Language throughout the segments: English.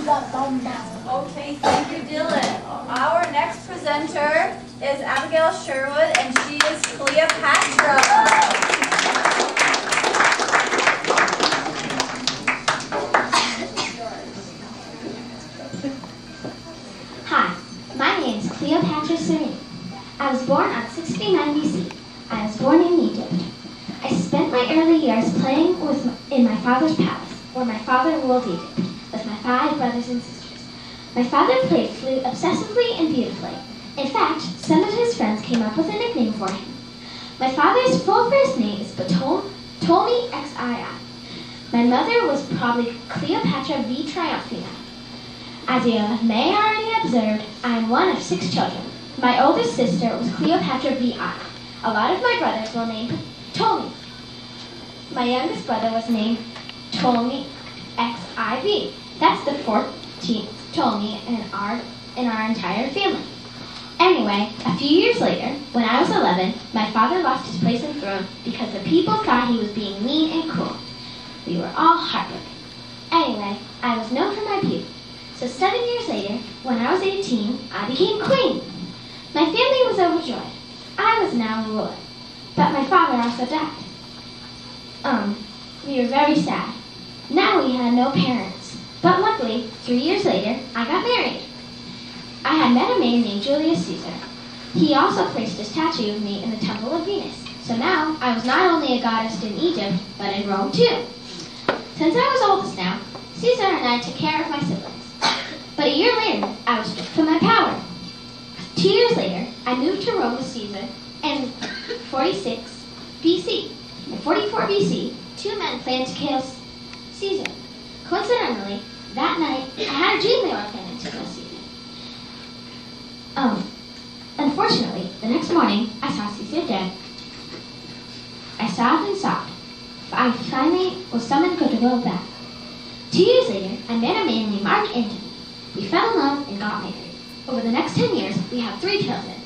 Okay, thank you, Dylan. Our next presenter is Abigail Sherwood, and she is Cleopatra. Hi, my name is Cleopatra Serene. I was born on 69 BC. I was born in Egypt. I spent my early years playing in my father's palace, where my father ruled Egypt, with my 5 brothers and sisters. My father played flute obsessively and beautifully. In fact, some of his friends came up with a nickname for him. My father's full first name is Ptolemy XII. My mother was probably Cleopatra V. Triumphina. As you may already observed, I am one of 6 children. My oldest sister was Cleopatra VI. A lot of my brothers were named Ptolemy. My youngest brother was named Ptolemy XIV. That's the 14th Ptolemy in our entire family. Anyway, a few years later, when I was 11, my father lost his place and throne because the people thought he was being mean and cruel. We were all heartbroken. Anyway, I was known for my beauty. So 7 years later, when I was 18, I became queen. My family was overjoyed. I was now ruler. But my father also died. We were very sad. Now we had no parents. But luckily, 3 years later, I got married. I had met a man named Julius Caesar. He also placed a statue of me in the Temple of Venus. So now, I was not only a goddess in Egypt, but in Rome too. Since I was oldest now, Caesar and I took care of my siblings. But a year later, I was stripped from my power. 2 years later, I moved to Rome with Caesar in 46 BC. In 44 BC, 2 men planned to kill Caesar. Coincidentally, that night, I had a dream they were planning to kill Caesar. Unfortunately, the next morning, I saw Caesar dead. I sobbed and sobbed, but I finally was summoned to go back. 2 years later, I met a man named Mark Antony. We fell in love and got married. Over the next 10 years, we had 3 children.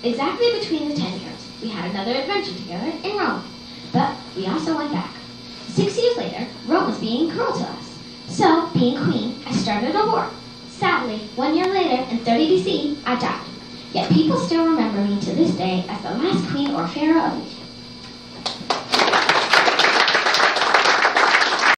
Exactly between the 10 years, we had another adventure together in Rome. But we also went back. 6 years later, Rome was being cruel to us. So, being queen, I started a war. Sadly, 1 year later, in 30 BC, I died. Yet people still remember me to this day as the last queen or pharaoh of Egypt.